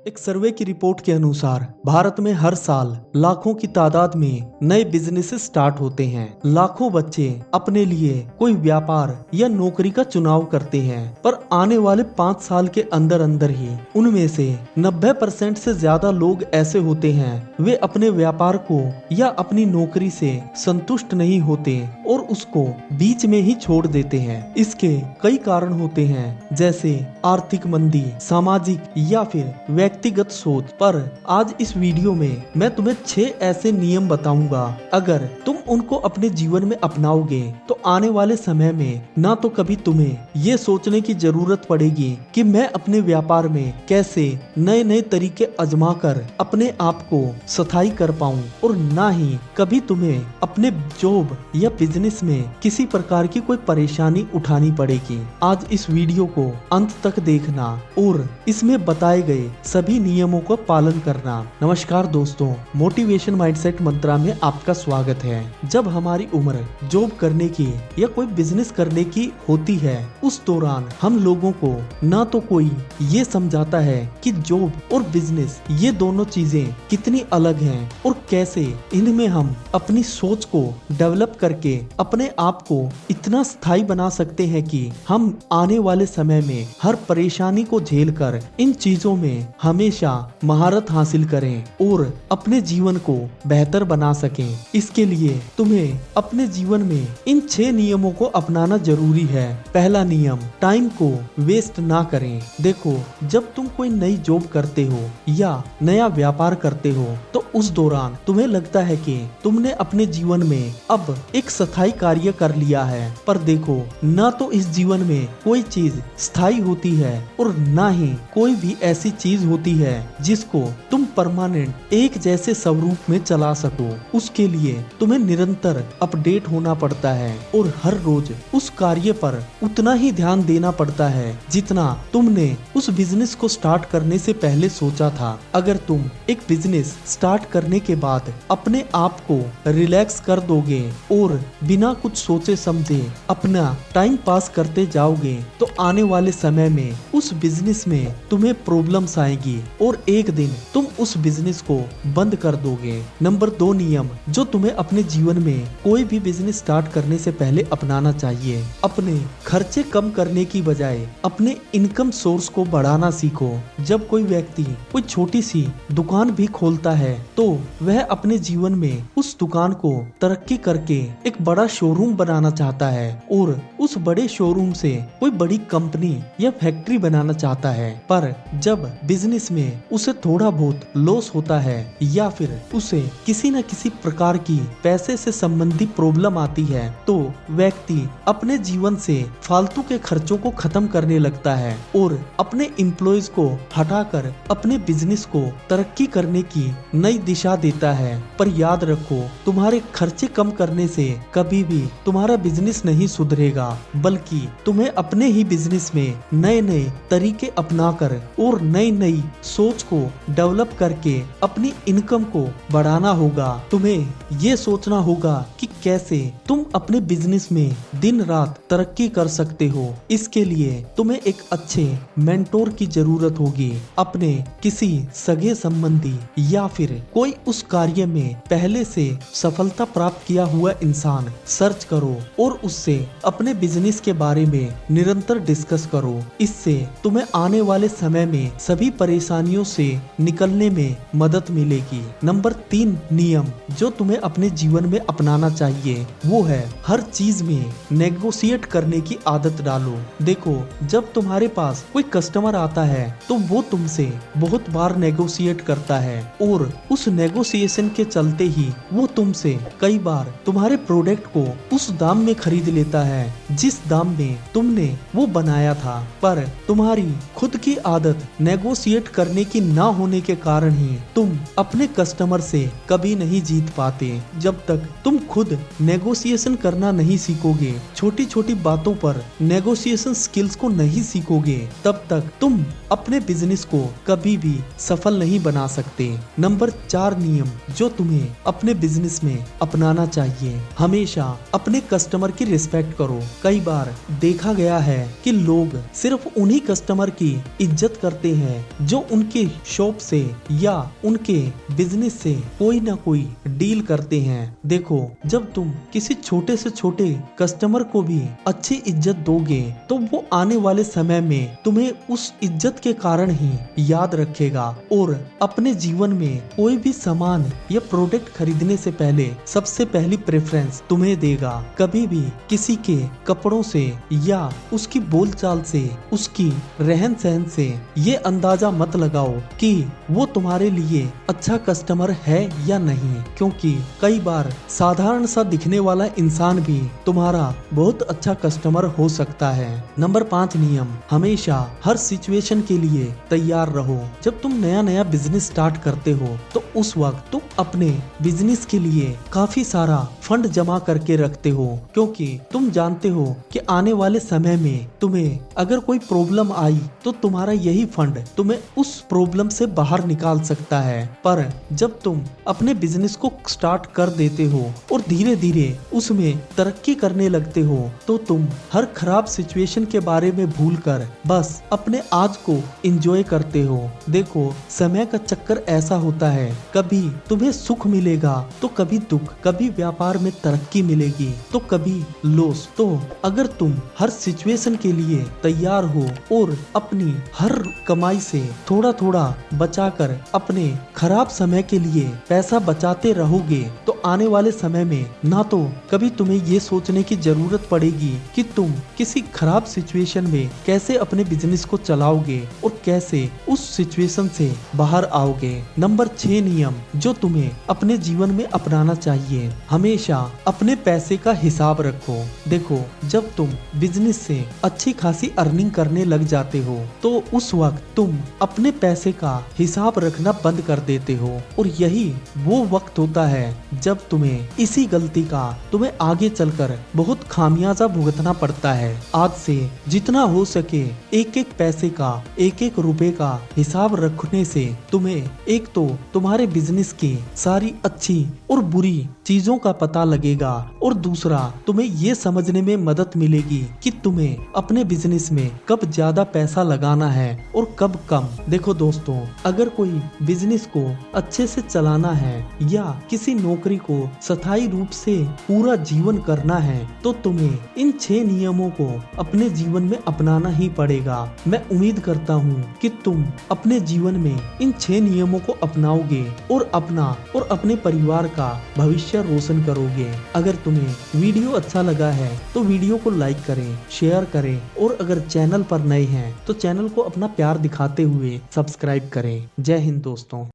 एक सर्वे की रिपोर्ट के अनुसार भारत में हर साल लाखों की तादाद में नए बिजनेसेस स्टार्ट होते हैं। लाखों बच्चे अपने लिए कोई व्यापार या नौकरी का चुनाव करते हैं, पर आने वाले 5 साल के अंदर अंदर ही उनमें से 90% से ज्यादा लोग ऐसे होते हैं वे अपने व्यापार को या अपनी नौकरी से संतुष्ट नहीं होते और उसको बीच में ही छोड़ देते हैं। इसके कई कारण होते हैं, जैसे आर्थिक मंदी, सामाजिक या फिर व्यक्तिगत सोच। पर आज इस वीडियो में मैं तुम्हें 6 ऐसे नियम बताऊंगा, अगर तुम उनको अपने जीवन में अपनाओगे तो आने वाले समय में ना तो कभी तुम्हें ये सोचने की जरूरत पड़ेगी कि मैं अपने व्यापार में कैसे नए नए तरीके आजमा कर अपने आप को स्थायी कर पाऊं, और ना ही कभी तुम्हें अपने जॉब या बिजनेस में किसी प्रकार की कोई परेशानी उठानी पड़ेगी। आज इस वीडियो को अंत तक देखना और इसमें बताए गए सभी नियमों का पालन करना। नमस्कार दोस्तों, मोटिवेशन माइंडसेट मंत्रा में आपका स्वागत है। जब हमारी उम्र जॉब करने की या कोई बिजनेस करने की होती है, उस दौरान हम लोगों को ना तो कोई ये समझाता है कि जॉब और बिजनेस ये दोनों चीजें कितनी अलग हैं और कैसे इनमें हम अपनी सोच को डेवलप करके अपने आप को इतना स्थायी बना सकते हैं कि हम आने वाले समय में हर परेशानी को झेलकर इन चीजों में हमेशा महारत हासिल करें और अपने जीवन को बेहतर बना सकें। इसके लिए तुम्हें अपने जीवन में इन 6 नियमों को अपनाना जरूरी है। पहला नियम, टाइम को वेस्ट ना करें। देखो, जब तुम कोई नई जॉब करते हो या नया व्यापार करते हो तो उस दौरान तुम्हें लगता है कि तुमने अपने जीवन में अब एक स्थायी कार्य कर लिया है, पर देखो, ना तो इस जीवन में कोई चीज स्थायी होती है और ना ही कोई भी ऐसी चीज होती है जिसको तुम परमानेंट एक जैसे स्वरूप में चला सको। उसके लिए तुम्हें निरंतर अपडेट होना पड़ता है और हर रोज उस कार्य पर उतना ही ध्यान देना पड़ता है जितना तुमने उस बिजनेस को स्टार्ट करने से पहले सोचा था। अगर तुम एक बिजनेस स्टार्ट करने के बाद अपने आप को रिलैक्स कर दोगे और बिना कुछ सोचे समझे अपना टाइम पास करते जाओगे तो आने वाले समय में उस बिजनेस में तुम्हें प्रॉब्लम्स आएगी और एक दिन तुम उस बिजनेस को बंद कर दोगे। नंबर 2 नियम जो तुम्हें अपने जीवन में कोई भी बिजनेस स्टार्ट करने से पहले अपनाना चाहिए, अपने खर्चे कम करने की बजाय अपने इनकम सोर्स को बढ़ाना सीखो। जब कोई व्यक्ति कोई छोटी सी दुकान भी खोलता है तो वह अपने जीवन में उस दुकान को तरक्की करके एक बड़ा शोरूम बनाना चाहता है और उस बड़े शोरूम से कोई बड़ी कंपनी या फैक्ट्री बनाना चाहता है। पर जब बिजनेस में उसे थोड़ा बहुत लॉस होता है या फिर उसे किसी न किसी प्रकार की पैसे से संबंधित प्रॉब्लम आती है तो व्यक्ति अपने जीवन से फालतू के खर्चों को खत्म करने लगता है और अपने एम्प्लॉयज को हटाकर अपने बिजनेस को तरक्की करने की नई दिशा देता है। पर याद रखो, तुम्हारे खर्चे कम करने से कभी भी तुम्हारा बिजनेस नहीं सुधरेगा, बल्कि तुम्हें अपने ही बिजनेस में नए नए तरीके अपनाकर और नई नई सोच को डेवलप करके अपनी इनकम को बढ़ाना होगा। तुम्हें ये सोचना होगा कि कैसे तुम अपने बिजनेस में दिन रात तरक्की कर सकते हो। इसके लिए तुम्हें एक अच्छे मेंटोर की जरूरत होगी। अपने किसी सगे संबंधी या फिर कोई उस कार्य में पहले से सफलता प्राप्त किया हुआ इंसान सर्च करो और उससे अपने बिजनेस के बारे में निरंतर डिस्कस करो। इससे तुम्हें आने वाले समय में सभी परेशानियों से निकलने में मदद मिलेगी। नंबर 3 नियम जो तुम्हें अपने जीवन में अपनाना चाहिए वो है हर चीज में नेगोशिएट करने की आदत डालो। देखो, जब तुम्हारे पास कोई कस्टमर आता है तो वो तुमसे बहुत बार नेगोशिएट करता है और उस नेगोशिएशन के चलते ही वो तुमसे कई बार तुम्हारे प्रोडक्ट को उस दाम में खरीद लेता है जिस दाम में तुमने वो बनाया था। पर तुम्हारी खुद की आदत नेगोशिएट करने की ना होने के कारण ही तुम अपने कस्टमर से कभी नहीं जीत पाते। जब तक तुम खुद नेगोशिएशन करना नहीं सीखोगे, छोटी छोटी बातों पर नेगोशिएशन स्किल्स को नहीं सीखोगे, तब तक तुम अपने बिजनेस को कभी भी सफल नहीं बना सकते। नंबर 4 नियम जो तुम्हें अपने बिजनेस में अपनाना चाहिए, हमेशा अपने कस्टमर की रिस्पेक्ट करो। कई बार देखा गया है कि लोग सिर्फ उन्हीं कस्टमर की इज्जत करते हैं जो उनके शॉप से या उनके बिजनेस से कोई ना कोई डील करते हैं। देखो, जब तुम किसी छोटे से छोटे कस्टमर को भी अच्छी इज्जत दोगे तो वो आने वाले समय में तुम्हें उस इज्जत के कारण ही याद रखेगा और अपने जीवन में कोई भी सामान या प्रोडक्ट खरीदने से पहले सबसे पहली प्रेफरेंस तुम्हें देगा। कभी भी किसी के कपड़ों से या उसकी बोलचाल से, उसकी रहन सहन से ये अंदाजा मत लगाओ कि वो तुम्हारे लिए अच्छा कस्टमर है या नहीं, क्योंकि कई बार साधारण सा दिखने वाला इंसान भी तुम्हारा बहुत अच्छा कस्टमर हो सकता है। नंबर 5 नियम, हमेशा हर सिचुएशन के लिए तैयार रहो। जब तुम नया नया बिजनेस स्टार्ट करते हो तो उस वक्त तुम अपने बिजनेस के लिए काफी सारा फंड जमा करके रखते हो, क्योंकि तुम जानते हो कि आने वाले समय में तुम्हें अगर कोई प्रॉब्लम आई तो तुम्हारा यही फंड तुम्हें उस प्रॉब्लम से बाहर निकाल सकता है। पर जब तुम अपने बिजनेस को स्टार्ट कर देते हो और धीरे धीरे उसमें तरक्की करने लगते हो तो तुम हर खराब सिचुएशन के बारे में भूलकर बस अपने आज को एंजॉय करते हो। देखो, समय का चक्कर ऐसा होता है, कभी तुम्हें सुख मिलेगा तो कभी दुख, कभी व्यापार में तरक्की मिलेगी तो कभी लॉस। तो अगर तुम हर सिचुएशन के लिए तैयार हो और अपनी हर कमाई से थोड़ा थोड़ा बचाकर अपने खराब समय के लिए पैसा बचाते रहोगे तो आने वाले समय में ना तो कभी तुम्हें ये सोचने की जरूरत पड़ेगी कि तुम किसी खराब सिचुएशन में कैसे अपने बिजनेस को चलाओगे और कैसे उस सिचुएशन से बाहर आओगे। नंबर 6 नियम जो तुम्हें अपने जीवन में अपनाना चाहिए, हमेशा अपने पैसे का हिसाब रखो। देखो, जब तुम बिजनेस से अच्छी खासी अर्निंग करने लग जाते हो तो उस वक्त तुम अपने पैसे का हिसाब रखना बंद कर देते हो और यही वो वक्त होता है जब तुम्हें इसी गलती का तुम्हें आगे चलकर बहुत खामियाजा भुगतना पड़ता है। आज से जितना हो सके एक एक पैसे का, एक एक रुपए का हिसाब रखने से तुम्हें एक तो तुम्हारे बिजनेस की सारी अच्छी और बुरी चीजों का पता लगेगा और दूसरा तुम्हें ये समझने में मदद मिलेगी कि तुम्हें अपने बिजनेस में कब ज्यादा पैसा लगाना है और कब कम। देखो दोस्तों, अगर कोई बिजनेस को अच्छे से चलाना है या किसी नौकरी को स्थायी रूप से पूरा जीवन करना है तो तुम्हें इन 6 नियमों को अपने जीवन में अपनाना ही पड़ेगा। मैं उम्मीद करता हूँ कि तुम अपने जीवन में इन 6 नियमों को अपनाओगे और अपना और अपने परिवार का भविष्य रोशन करोगे। अगर तुम्हें वीडियो अच्छा लगा है तो वीडियो को लाइक करें, शेयर करें और अगर चैनल पर नए हैं तो चैनल को अपना प्यार दिखाते हुए सब्सक्राइब करें। जय हिंद दोस्तों।